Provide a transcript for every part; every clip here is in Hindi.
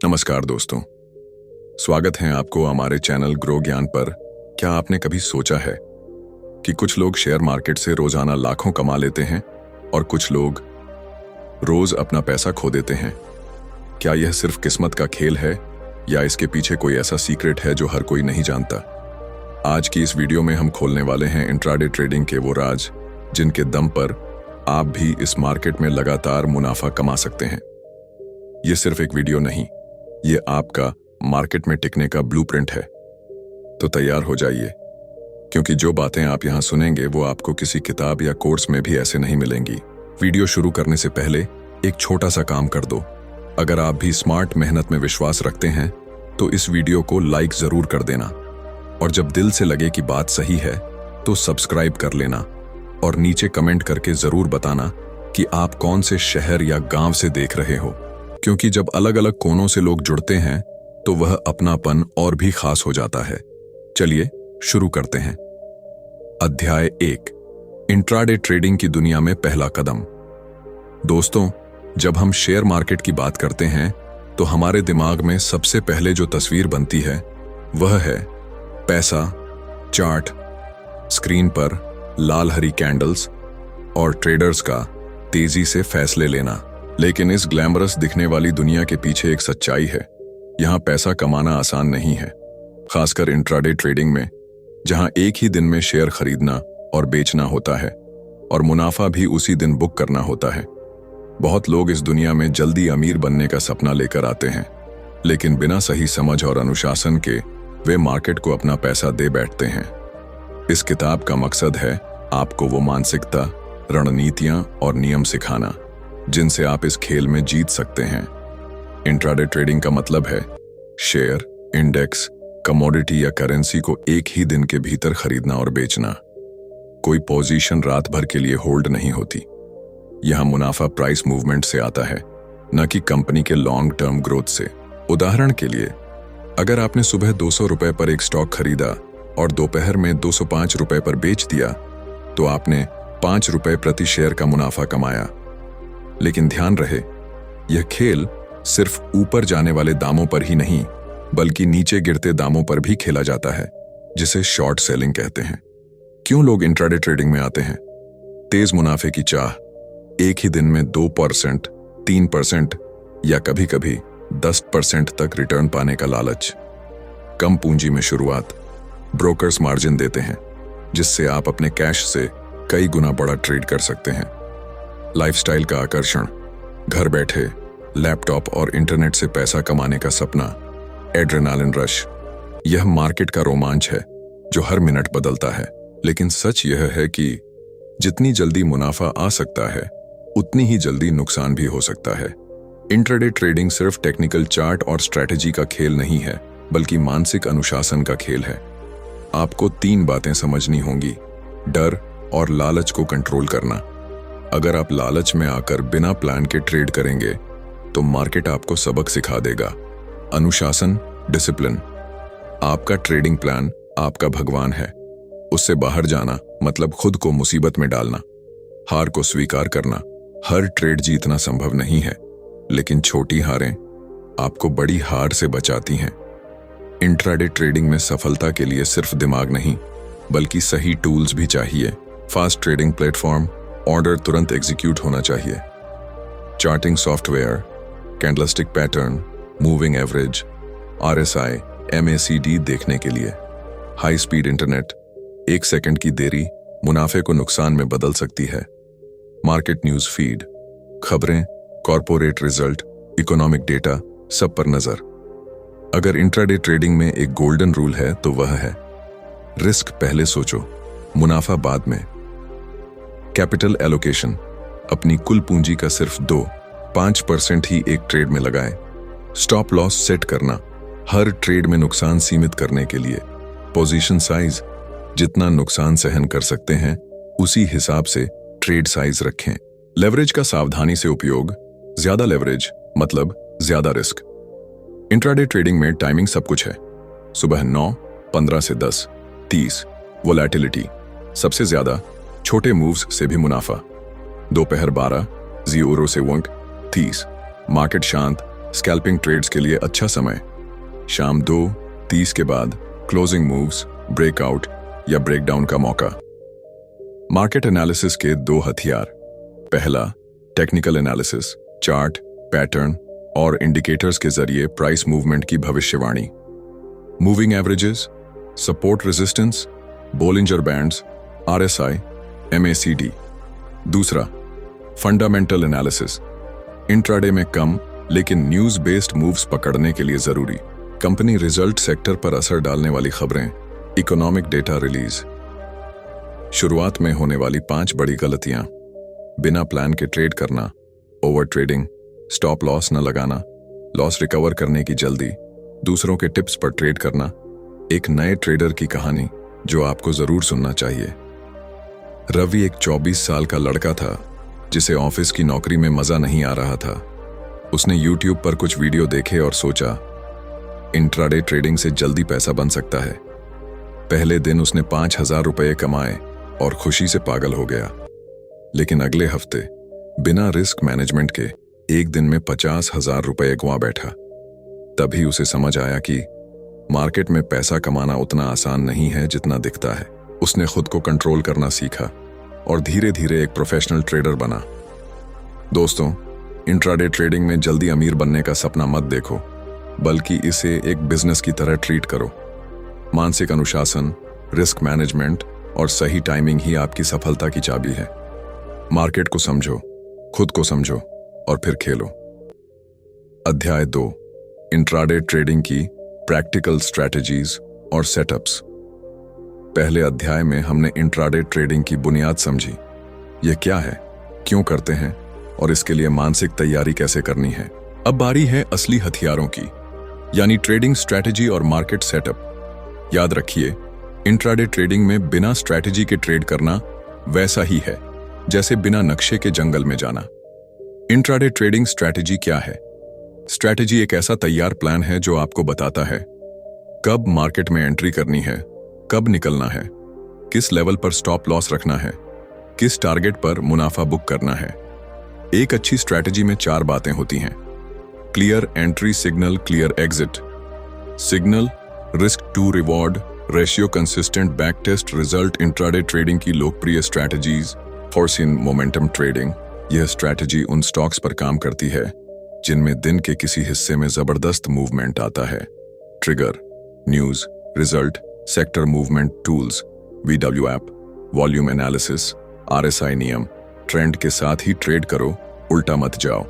नमस्कार दोस्तों, स्वागत है आपको हमारे चैनल ग्रो ज्ञान पर। क्या आपने कभी सोचा है कि कुछ लोग शेयर मार्केट से रोजाना लाखों कमा लेते हैं और कुछ लोग रोज अपना पैसा खो देते हैं? क्या यह सिर्फ किस्मत का खेल है या इसके पीछे कोई ऐसा सीक्रेट है जो हर कोई नहीं जानता? आज की इस वीडियो में हम खोलने वाले हैं इंट्राडे ट्रेडिंग के वो राज जिनके दम पर आप भी इस मार्केट में लगातार मुनाफा कमा सकते हैं। ये सिर्फ एक वीडियो नहीं, ये आपका मार्केट में टिकने का ब्लूप्रिंट है। तो तैयार हो जाइए, क्योंकि जो बातें आप यहां सुनेंगे वो आपको किसी किताब या कोर्स में भी ऐसे नहीं मिलेंगी। वीडियो शुरू करने से पहले एक छोटा सा काम कर दो। अगर आप भी स्मार्ट मेहनत में विश्वास रखते हैं तो इस वीडियो को लाइक जरूर कर देना, और जब दिल से लगे कि बात सही है तो सब्सक्राइब कर लेना और नीचे कमेंट करके जरूर बताना कि आप कौन से शहर या गांव से देख रहे हो, क्योंकि जब अलग अलग कोनों से लोग जुड़ते हैं तो वह अपनापन और भी खास हो जाता है। चलिए शुरू करते हैं। अध्याय 1, इंट्राडे ट्रेडिंग की दुनिया में पहला कदम। दोस्तों, जब हम शेयर मार्केट की बात करते हैं तो हमारे दिमाग में सबसे पहले जो तस्वीर बनती है वह है पैसा, चार्ट, स्क्रीन पर लाल हरी कैंडल्स और ट्रेडर्स का तेजी से फैसले लेना। लेकिन इस ग्लैमरस दिखने वाली दुनिया के पीछे एक सच्चाई है। यहाँ पैसा कमाना आसान नहीं है, खासकर इंट्राडे ट्रेडिंग में, जहाँ एक ही दिन में शेयर खरीदना और बेचना होता है और मुनाफा भी उसी दिन बुक करना होता है। बहुत लोग इस दुनिया में जल्दी अमीर बनने का सपना लेकर आते हैं, लेकिन बिना सही समझ और अनुशासन के वे मार्केट को अपना पैसा दे बैठते हैं। इस किताब का मकसद है आपको वो मानसिकता, रणनीतियां और नियम सिखाना जिनसे आप इस खेल में जीत सकते हैं। इंट्राडे ट्रेडिंग का मतलब है शेयर, इंडेक्स, कमोडिटी या करेंसी को एक ही दिन के भीतर खरीदना और बेचना। कोई पोजीशन रात भर के लिए होल्ड नहीं होती। यहां मुनाफा प्राइस मूवमेंट से आता है, न कि कंपनी के लॉन्ग टर्म ग्रोथ से। उदाहरण के लिए, अगर आपने सुबह 200 रुपए पर एक स्टॉक खरीदा और दोपहर में 205 रुपए पर बेच दिया तो आपने 5 रुपए प्रति शेयर का मुनाफा कमाया। लेकिन ध्यान रहे, यह खेल सिर्फ ऊपर जाने वाले दामों पर ही नहीं बल्कि नीचे गिरते दामों पर भी खेला जाता है, जिसे शॉर्ट सेलिंग कहते हैं। क्यों लोग इंट्राडे ट्रेडिंग में आते हैं? तेज मुनाफे की चाह, एक ही दिन में 2%, 3% या कभी कभी 10% तक रिटर्न पाने का लालच, कम पूंजी में शुरुआत, ब्रोकर्स मार्जिन देते हैं जिससे आप अपने कैश से कई गुना बड़ा ट्रेड कर सकते हैं। लाइफस्टाइल का आकर्षण, घर बैठे लैपटॉप और इंटरनेट से पैसा कमाने का सपना, एड्रेनालिन रश, यह मार्केट का रोमांच है जो हर मिनट बदलता है। लेकिन सच यह है कि जितनी जल्दी मुनाफा आ सकता है उतनी ही जल्दी नुकसान भी हो सकता है। इंट्राडे ट्रेडिंग सिर्फ टेक्निकल चार्ट और स्ट्रैटेजी का खेल नहीं है, बल्कि मानसिक अनुशासन का खेल है। आपको 3 बातें समझनी होंगी: डर और लालच को कंट्रोल करना। अगर आप लालच में आकर बिना प्लान के ट्रेड करेंगे तो मार्केट आपको सबक सिखा देगा। अनुशासन, डिसिप्लिन, आपका ट्रेडिंग प्लान आपका भगवान है। उससे बाहर जाना मतलब खुद को मुसीबत में डालना। हार को स्वीकार करना, हर ट्रेड जीतना संभव नहीं है, लेकिन छोटी हारें आपको बड़ी हार से बचाती हैं। इंट्राडे ट्रेडिंग में सफलता के लिए सिर्फ दिमाग नहीं बल्कि सही टूल्स भी चाहिए। फास्ट ट्रेडिंग प्लेटफॉर्म, ऑर्डर तुरंत एग्जीक्यूट होना चाहिए, charting software, candlestick pattern, moving average, RSI, MACD देखने के लिए, हाई स्पीड इंटरनेट, 1 सेकंड की देरी मुनाफे को नुकसान में बदल सकती है, मार्केट न्यूज फीड, खबरें, कॉर्पोरेट रिजल्ट, इकोनॉमिक डेटा, सब पर नजर। अगर इंट्राडे ट्रेडिंग में एक गोल्डन रूल है तो वह है रिस्क पहले सोचो, मुनाफा बाद में। कैपिटल एलोकेशन, अपनी कुल पूंजी का सिर्फ 2-5% ही एक ट्रेड में लगाएं। स्टॉप लॉस सेट करना, हर ट्रेड में नुकसान सीमित करने के लिए। पोजीशन साइज, जितना नुकसान सहन कर सकते हैं उसी हिसाब से ट्रेड साइज रखें। लेवरेज का सावधानी से उपयोग, ज्यादा लेवरेज मतलब ज्यादा रिस्क। इंट्राडे ट्रेडिंग में टाइमिंग सब कुछ है। सुबह 9, 15 से 10, 30 वोलैटिलिटी, सबसे ज्यादा छोटे मूव्स से भी मुनाफा। दोपहर 12, 0 से 1, 30 मार्केट शांत, स्कैल्पिंग ट्रेड्स के लिए अच्छा समय शाम 2:30 के बाद, क्लोजिंग मूव्स, ब्रेकआउट या ब्रेकडाउन का मौका। मार्केट एनालिसिस के 2 हथियार। पहला, टेक्निकल एनालिसिस, चार्ट, पैटर्न और इंडिकेटर्स के जरिए प्राइस मूवमेंट की भविष्यवाणी। Moving averages, support resistance, Bollinger bands, RSI, MACD। दूसरा, फंडामेंटल एनालिसिस, इंट्राडे में कम लेकिन न्यूज बेस्ड मूव्स पकड़ने के लिए जरूरी। कंपनी रिजल्ट, सेक्टर पर असर डालने वाली खबरें, इकोनॉमिक डेटा रिलीज। शुरुआत में होने वाली 5 बड़ी गलतियां। बिना प्लान के ट्रेड करना, ओवर ट्रेडिंग, स्टॉप लॉस न लगाना, लॉस रिकवर करने की जल्दी, दूसरों के टिप्स पर ट्रेड करना। एक नए ट्रेडर की कहानी जो आपको जरूर सुनना चाहिए। रवि एक 24 साल का लड़का था जिसे ऑफिस की नौकरी में मजा नहीं आ रहा था। उसने YouTube पर कुछ वीडियो देखे और सोचा, इंट्राडे ट्रेडिंग से जल्दी पैसा बन सकता है। पहले दिन उसने 5,000 रुपये कमाए और खुशी से पागल हो गया। लेकिन अगले हफ्ते बिना रिस्क मैनेजमेंट के एक दिन में 50,000 रुपये गंवा बैठा। तभी उसे समझ आया कि मार्केट में पैसा कमाना उतना आसान नहीं है जितना दिखता है। उसने खुद को कंट्रोल करना सीखा और धीरे धीरे एक प्रोफेशनल ट्रेडर बना। दोस्तों, इंट्राडे ट्रेडिंग में जल्दी अमीर बनने का सपना मत देखो, बल्कि इसे एक बिजनेस की तरह ट्रीट करो। मानसिक अनुशासन, रिस्क मैनेजमेंट और सही टाइमिंग ही आपकी सफलता की चाबी है। मार्केट को समझो, खुद को समझो और फिर खेलो। अध्याय 2, इंट्राडे ट्रेडिंग की प्रैक्टिकल स्ट्रैटेजीज और सेटअप्स। पहले अध्याय में हमने इंट्राडे ट्रेडिंग की बुनियाद समझी। यह क्या है, क्यों करते हैं और इसके लिए मानसिक तैयारी कैसे करनी है। अब बारी है असली हथियारों की, यानी ट्रेडिंग स्ट्रैटेजी और मार्केट सेटअप। याद रखिए, इंट्राडे ट्रेडिंग में बिना स्ट्रैटेजी के ट्रेड करना वैसा ही है जैसे बिना नक्शे के जंगल में जाना। इंट्राडे ट्रेडिंग स्ट्रैटेजी क्या है? स्ट्रैटेजी एक ऐसा तैयार प्लान है जो आपको बताता है कब मार्केट में एंट्री करनी है, कब निकलना है, किस लेवल पर स्टॉप लॉस रखना है, किस टारगेट पर मुनाफा बुक करना है। एक अच्छी स्ट्रैटेजी में 4 बातें होती हैं। Clear entry signal, clear exit. Signal, risk to reward ratio, consistent back test, result. Intraday trading की लोकप्रिय स्ट्रैटेजीज। फोर्सिन मोमेंटम ट्रेडिंग, यह स्ट्रैटेजी उन स्टॉक्स पर काम करती है जिनमें दिन के किसी हिस्से में जबरदस्त मूवमेंट आता है। Trigger, news, result, sector movement tools, VW app, volume analysis, RSI नियम। ट्रेंड के साथ ही ट्रेड करो, उल्टा मत जाओ।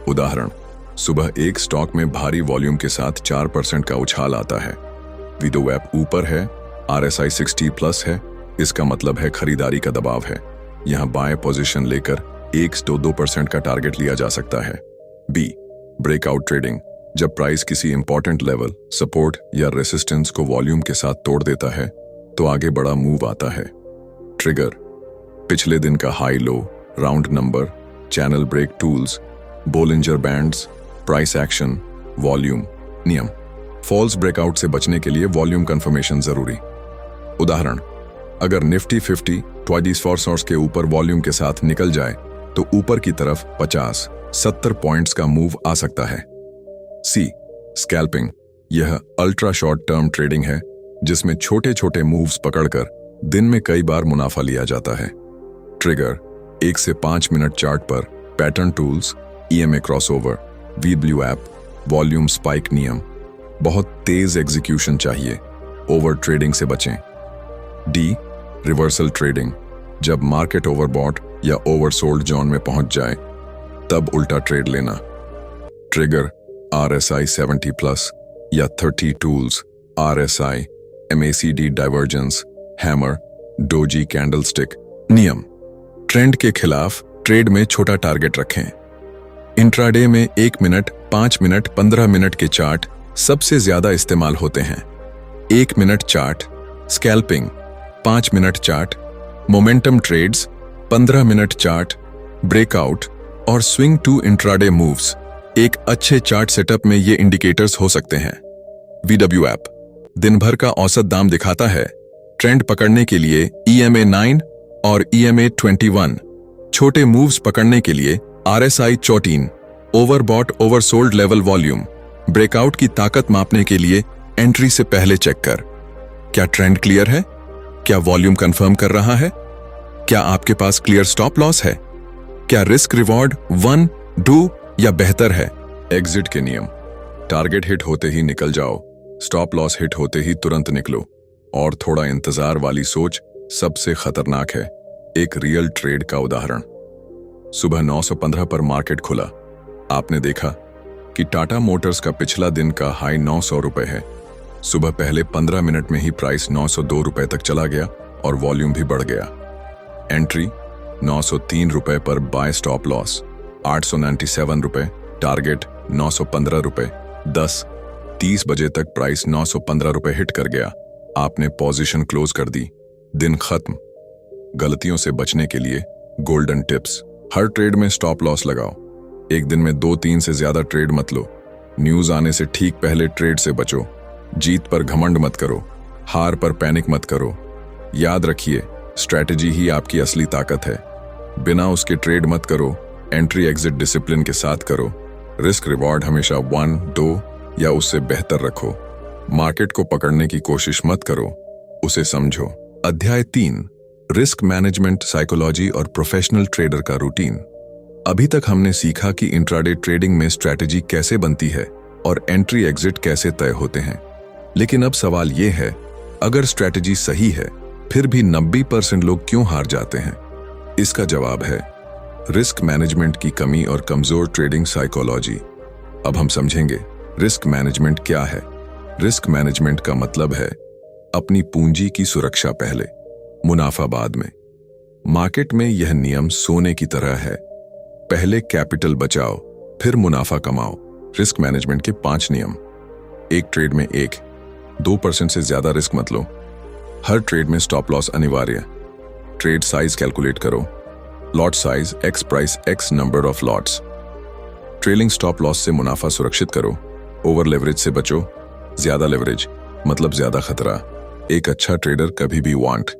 उदाहरण, सुबह एक स्टॉक में भारी वॉल्यूम के साथ 4% का उछाल आता है। VW ऐप ऊपर है, RSI 60+ है, इसका मतलब है खरीदारी का दबाव है। यहां बाय पोजीशन लेकर 1-2% का टारगेट लिया जा सकता है। B, ब्रेकआउट ट्रेडिंग, जब प्राइस किसी इंपॉर्टेंट लेवल, सपोर्ट या रेसिस्टेंस को वॉल्यूम के साथ तोड़ देता है तो आगे बड़ा मूव आता है। ट्रिगर, पिछले दिन का high low, round number, channel break tools, Bollinger bands, price action, volume नियम। फॉल्स ब्रेकआउट से बचने के लिए वॉल्यूम कंफर्मेशन जरूरी। उदाहरण, अगर निफ्टी 50 24 के ऊपर वॉल्यूम के साथ निकल जाए तो ऊपर की तरफ 50-70 पॉइंट्स का मूव आ सकता है। सी, स्कैल्पिंग, यह अल्ट्रा शॉर्ट टर्म ट्रेडिंग है जिसमें छोटे छोटे मूव्स पकड़कर दिन में कई बार मुनाफा लिया जाता है। ट्रिगर, 1 से 5 मिनट चार्ट पर pattern tools, EMA crossover, VW app, volume spike नियम। बहुत तेज एग्जीक्यूशन चाहिए, ओवर ट्रेडिंग से बचें। डी, रिवर्सल ट्रेडिंग, जब मार्केट ओवरबॉट या ओवरसोल्ड जोन में पहुंच जाए तब उल्टा ट्रेड लेना। ट्रिगर, RSI 70+ या 30 tools, RSI, MACD divergence, hammer, doji candlestick नियम। ट्रेंड के खिलाफ ट्रेड में छोटा टारगेट रखें। इंट्राडे में 1 मिनट, 5 मिनट, 15 मिनट के चार्ट सबसे ज्यादा इस्तेमाल होते हैं। 1 minute chart, scalping, 5 minute chart, momentum trades, 15 minute chart, breakout और स्विंग टू इंट्राडे मूव्स। एक अच्छे चार्ट सेटअप में ये इंडिकेटर्स हो सकते हैं। VW ऐप दिन भर का औसत दाम दिखाता है। ट्रेंड पकड़ने के लिए EMA 9 और EMA 21, छोटे मूव्स पकड़ने के लिए RSI 14, overbought oversold level volume, breakout की ताकत मापने के लिए एंट्री से पहले चेक कर। क्या ट्रेंड क्लियर है? क्या वॉल्यूम कंफर्म कर रहा है? क्या आपके पास क्लियर स्टॉप लॉस है? क्या रिस्क रिवॉर्ड 1, 2 या बेहतर है? एग्जिट के नियम, टारगेट हिट होते ही निकल जाओ, स्टॉप लॉस हिट होते ही तुरंत निकलो, और थोड़ा इंतजार वाली सोच सबसे खतरनाक है। एक रियल ट्रेड का उदाहरण। सुबह 915 पर मार्केट खुला। आपने देखा कि टाटा मोटर्स का पिछला दिन का हाई 900 रुपए है। सुबह पहले 15 मिनट में ही प्राइस 902 रुपए तक चला गया और वॉल्यूम भी बढ़ गया। एंट्री 903 रुपए पर, बाय स्टॉप लॉस 897 रुपए, टारगेट 915 रुपए। 10:30 बजे तक प्राइस 915 रुपए हिट कर गया। आपने पोजीशन क्लोज कर दी, दिन खत्म। गलतियों से बचने के लिए गोल्डन टिप्स। हर ट्रेड में स्टॉप लॉस लगाओ। एक दिन में 2-3 से ज्यादा ट्रेड मत लो। न्यूज आने से ठीक पहले ट्रेड से बचो। जीत पर घमंड मत करो, हार पर पैनिक मत करो। याद रखिए, स्ट्रैटेजी ही आपकी असली ताकत है। बिना उसके ट्रेड मत करो। एंट्री एग्जिट डिसिप्लिन के साथ करो। रिस्क रिवॉर्ड हमेशा 1, 2 या उससे बेहतर रखो। मार्केट को पकड़ने की कोशिश मत करो, उसे समझो। अध्याय 3, रिस्क मैनेजमेंट, साइकोलॉजी और प्रोफेशनल ट्रेडर का रूटीन। अभी तक हमने सीखा कि इंट्राडे ट्रेडिंग में स्ट्रैटेजी कैसे बनती है और एंट्री एग्जिट कैसे तय होते हैं। लेकिन अब सवाल यह है, अगर स्ट्रैटेजी सही है फिर भी 90% लोग क्यों हार जाते हैं? इसका जवाब है रिस्क मैनेजमेंट की कमी और कमजोर ट्रेडिंग साइकोलॉजी। अब हम समझेंगे रिस्क मैनेजमेंट क्या है। रिस्क मैनेजमेंट का मतलब है अपनी पूंजी की सुरक्षा पहले, मुनाफा बाद में। मार्केट में यह नियम सोने की तरह है, पहले कैपिटल बचाओ फिर मुनाफा कमाओ। रिस्क मैनेजमेंट के 5 नियम। एक ट्रेड में 2% से ज्यादा रिस्क मत लो। हर ट्रेड में स्टॉप लॉस अनिवार्य। ट्रेड साइज कैलकुलेट करो, lot size x price x number of lots. Trailing stop loss से मुनाफा सुरक्षित करो। ओवर लेवरेज से बचो। ज्यादा लेवरेज मतलब ज्यादा खतरा। एक अच्छा ट्रेडर कभी भी वांट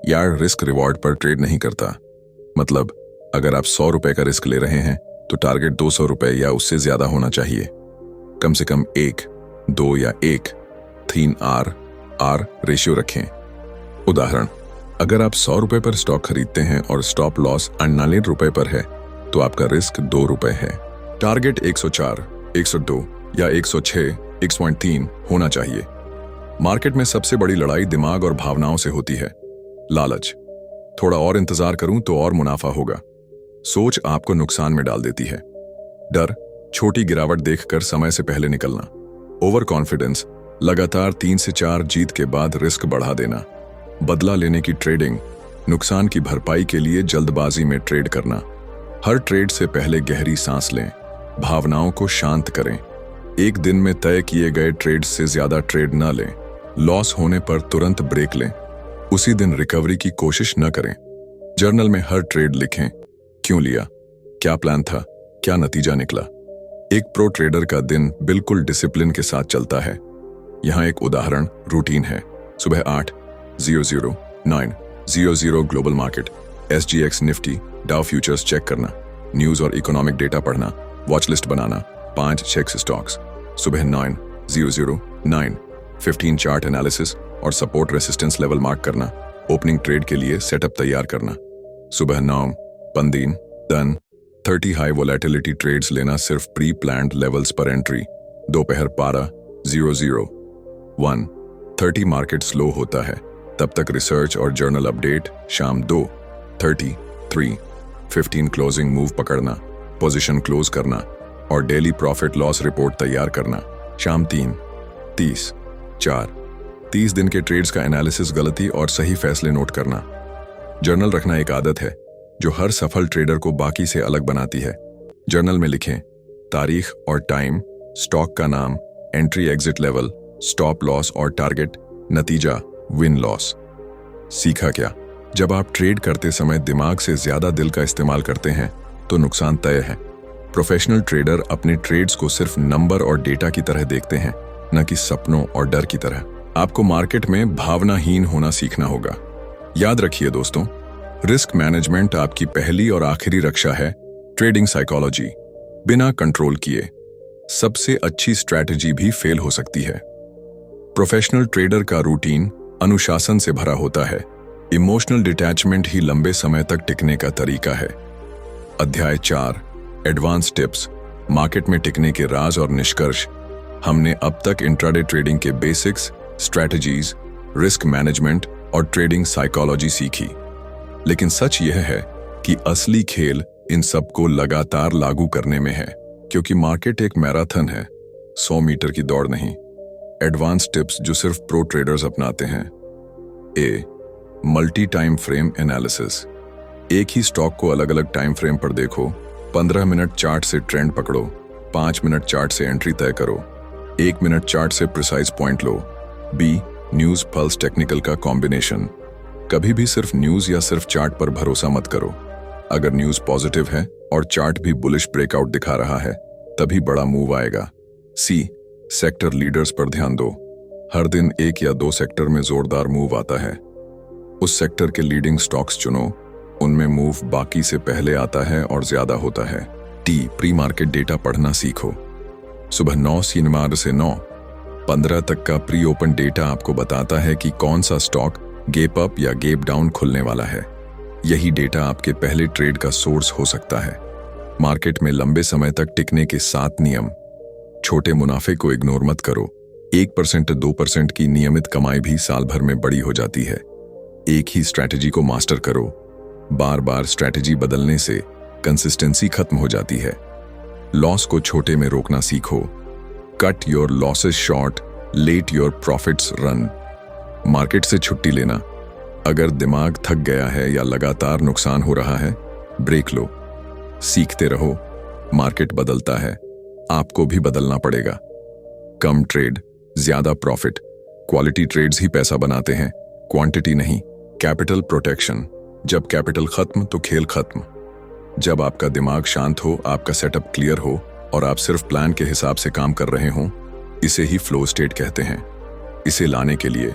यार रिस्क रिवॉर्ड पर ट्रेड नहीं करता। मतलब अगर आप 100 रुपए का रिस्क ले रहे हैं तो टारगेट 200 रुपए या उससे ज्यादा होना चाहिए। कम से कम 1, 2 या 1, 3 R रेशियो रखें। उदाहरण, अगर आप 100 रुपए पर स्टॉक खरीदते हैं और स्टॉप लॉस 98 रुपए पर है तो आपका रिस्क 2 रुपए है। टारगेट 104, 102 या 106, 1.3 होना चाहिए। मार्केट में सबसे बड़ी लड़ाई दिमाग और भावनाओं से होती है। लालच, थोड़ा और इंतजार करूं तो और मुनाफा होगा। सोच आपको नुकसान में डाल देती है। डर, छोटी गिरावट देखकर समय से पहले निकलना। ओवर कॉन्फिडेंस, लगातार 3 से 4 जीत के बाद रिस्क बढ़ा देना। बदला लेने की ट्रेडिंग, नुकसान की भरपाई के लिए जल्दबाजी में ट्रेड करना। हर ट्रेड से पहले गहरी सांस लें, भावनाओं को शांत करें। एक दिन में तय किए गए ट्रेड से ज्यादा ट्रेड न लें। लॉस होने पर तुरंत ब्रेक लें। उसी दिन रिकवरी की कोशिश न करें। जर्नल में हर ट्रेड लिखें, क्यों लिया, क्या प्लान था, क्या नतीजा निकला। एक प्रो ट्रेडर का दिन बिल्कुल डिसिप्लिन के साथ चलता है। यहाँ एक उदाहरण रूटीन है। सुबह 8:00 9:00 global market, SGX Nifty, Dow futures check करना, न्यूज और इकोनॉमिक डेटा पढ़ना, वॉच लिस्ट बनाना, 5 चेक्स स्टॉक्स। सुबह 9:00 9:15 चार्ट एनालिसिस और सपोर्ट रेसिस्टेंस लेवल मार्क करना, ओपनिंग ट्रेड के लिए सेटअप तैयार करना। सुबह 9:15 30 हाई वोलेटिलिटी ट्रेड्स लेना, सिर्फ प्री प्लान्ड लेवल्स पर एंट्री। दोपहर 12:00 1:30 मार्केट स्लो होता है, तब तक रिसर्च और जर्नल अपडेट। शाम 2:30 3:15 क्लोजिंग मूव पकड़ना, पोजीशन क्लोज करना और डेली प्रॉफिट लॉस रिपोर्ट तैयार करना। शाम 3:30 4:30 दिन के ट्रेड्स का एनालिसिस, गलती और सही फैसले नोट करना। जर्नल रखना एक आदत है जो हर सफल ट्रेडर को बाकी से अलग बनाती है। जर्नल में लिखें तारीख और टाइम, स्टॉक का नाम, entry exit level, stop loss और टारगेट, नतीजा विन लॉस। सीखा क्या? जब आप ट्रेड करते समय दिमाग से ज्यादा दिल का इस्तेमाल करते हैं तो नुकसान तय है। प्रोफेशनल ट्रेडर अपने ट्रेड्स को सिर्फ नंबर और डेटा की तरह देखते हैं, न कि सपनों और डर की तरह। आपको मार्केट में भावनाहीन होना सीखना होगा। याद रखिए दोस्तों, रिस्क मैनेजमेंट आपकी पहली और आखिरी रक्षा है। ट्रेडिंग साइकोलॉजी बिना कंट्रोल किए सबसे अच्छी स्ट्रैटेजी भी फेल हो सकती है। प्रोफेशनल ट्रेडर का रूटीन अनुशासन से भरा होता है। इमोशनल डिटैचमेंट ही लंबे समय तक टिकने का तरीका है। अध्याय 4, एडवांस टिप्स, मार्केट में टिकने के राज और निष्कर्ष। हमने अब तक इंट्राडे ट्रेडिंग के बेसिक्स, स्ट्रैटेजीज, रिस्क मैनेजमेंट और ट्रेडिंग साइकोलॉजी सीखी, लेकिन सच यह है कि असली खेल इन सबको लगातार लागू करने में है, क्योंकि मार्केट एक मैराथन है, 100 मीटर की दौड़ नहीं। एडवांस टिप्स जो सिर्फ प्रो ट्रेडर्स अपनाते हैं। ए, मल्टी टाइम फ्रेम एनालिसिस। एक ही स्टॉक को अलग अलग टाइम फ्रेम पर देखो। 15 मिनट चार्ट से ट्रेंड पकड़ो, 5 मिनट चार्ट से एंट्री तय करो, 1 मिनट चार्ट से प्रिसाइज पॉइंट लो। बी, न्यूज पल्स टेक्निकल का कॉम्बिनेशन। कभी भी सिर्फ न्यूज या सिर्फ चार्ट पर भरोसा मत करो। अगर न्यूज पॉजिटिव है और चार्ट भी बुलिश ब्रेकआउट दिखा रहा है, तभी बड़ा मूव आएगा। सी, सेक्टर लीडर्स पर ध्यान दो। हर दिन 1 या 2 सेक्टर में जोरदार मूव आता है। उस सेक्टर के लीडिंग स्टॉक्स चुनो, उनमें मूव बाकी से पहले आता है और ज्यादा होता है। टी, प्री मार्केट डेटा पढ़ना सीखो। सुबह 9 सिनेमार से 9:15 तक का प्री ओपन डेटा आपको बताता है कि कौन सा स्टॉक गैप अप या गैप डाउन खुलने वाला है। यही डेटा आपके पहले ट्रेड का सोर्स हो सकता है। मार्केट में लंबे समय तक टिकने के 7 नियम। छोटे मुनाफे को इग्नोर मत करो। 1% 2% की नियमित कमाई भी साल भर में बड़ी हो जाती है। एक ही स्ट्रैटेजी को मास्टर करो। बार बार स्ट्रैटेजी बदलने से कंसिस्टेंसी खत्म हो जाती है। लॉस को छोटे में रोकना सीखो। Cut your losses short, let your profits run. Market से छुट्टी लेना। अगर दिमाग थक गया है या लगातार नुकसान हो रहा है, ब्रेक लो। सीखते रहो। मार्केट बदलता है, आपको भी बदलना पड़ेगा। कम ट्रेड, ज्यादा प्रॉफिट। क्वालिटी ट्रेड्स ही पैसा बनाते हैं, क्वांटिटी नहीं। Capital protection. जब कैपिटल खत्म तो खेल खत्म। जब आपका दिमाग शांत हो, आपका सेटअप क्लियर हो और आप सिर्फ प्लान के हिसाब से काम कर रहे हों, इसे ही फ्लो स्टेट कहते हैं। इसे लाने के लिए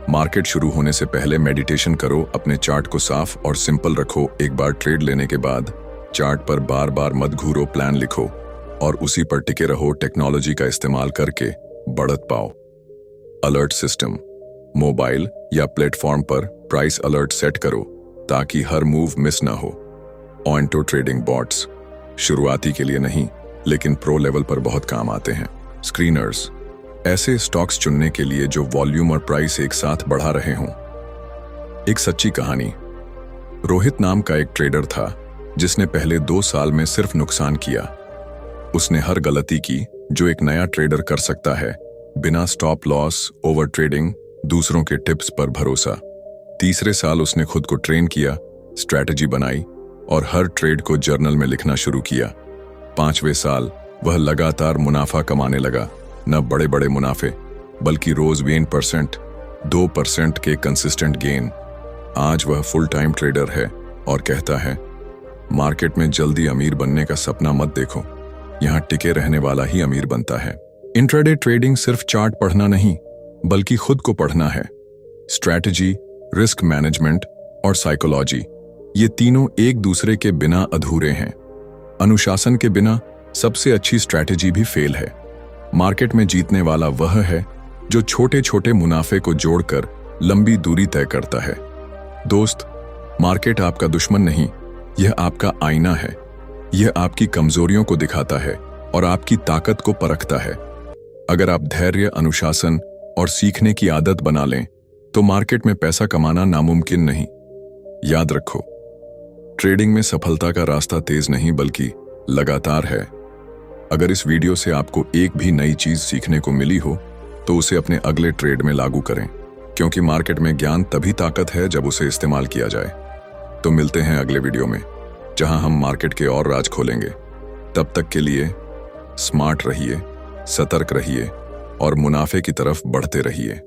मार्केट शुरू होने से पहले मेडिटेशन करो। अपने चार्ट को साफ और सिंपल रखो। एक बार ट्रेड लेने के बाद चार्ट पर बार बार मत घूरो, प्लान लिखो और उसी पर टिके रहो। टेक्नोलॉजी का इस्तेमाल करके बढ़त पाओ। Alert system. मोबाइल या प्लेटफॉर्म पर प्राइस अलर्ट सेट करो ताकि हर मूव मिस ना हो। Onto trading bots. शुरुआती के लिए नहीं, लेकिन प्रो लेवल पर बहुत काम आते हैं। स्क्रीनर्स। ऐसे स्टॉक्स चुनने के लिए जो वॉल्यूम और प्राइस एक साथ बढ़ा रहे हों। एक सच्ची कहानी। रोहित नाम का एक ट्रेडर था जिसने पहले 2 साल में सिर्फ नुकसान किया। उसने हर गलती की जो एक नया ट्रेडर कर सकता है, बिना स्टॉप लॉस, ओवर ट्रेडिंग, दूसरों के टिप्स पर भरोसा। तीसरे साल उसने खुद को ट्रेन किया, स्ट्रैटेजी बनाई और हर ट्रेड को जर्नल में लिखना शुरू किया। 5वें साल वह लगातार मुनाफा कमाने लगा। न बड़े बड़े मुनाफे, बल्कि रोज 1%, 2% के कंसिस्टेंट गेन। आज वह फुल टाइम ट्रेडर है और कहता है, मार्केट में जल्दी अमीर बनने का सपना मत देखो, यहाँ टिके रहने वाला ही अमीर बनता है। इंट्राडे ट्रेडिंग सिर्फ चार्ट पढ़ना नहीं, बल्कि खुद को पढ़ना है। स्ट्रैटेजी, रिस्क मैनेजमेंट और साइकोलॉजी, ये तीनों एक दूसरे के बिना अधूरे हैं। अनुशासन के बिना सबसे अच्छी स्ट्रैटेजी भी फेल है। मार्केट में जीतने वाला वह है जो छोटे छोटे मुनाफे को जोड़कर लंबी दूरी तय करता है। दोस्त, मार्केट आपका दुश्मन नहीं, यह आपका आईना है। यह आपकी कमजोरियों को दिखाता है और आपकी ताकत को परखता है। अगर आप धैर्य, अनुशासन और सीखने की आदत बना लें, तो मार्केट में पैसा कमाना नामुमकिन नहीं। याद रखो, ट्रेडिंग में सफलता का रास्ता तेज नहीं बल्कि लगातार है। अगर इस वीडियो से आपको एक भी नई चीज सीखने को मिली हो, तो उसे अपने अगले ट्रेड में लागू करें, क्योंकि मार्केट में ज्ञान तभी ताकत है जब उसे इस्तेमाल किया जाए। तो मिलते हैं अगले वीडियो में, जहां हम मार्केट के और राज खोलेंगे। तब तक के लिए स्मार्ट रहिए, सतर्क रहिए और मुनाफे की तरफ बढ़ते रहिए।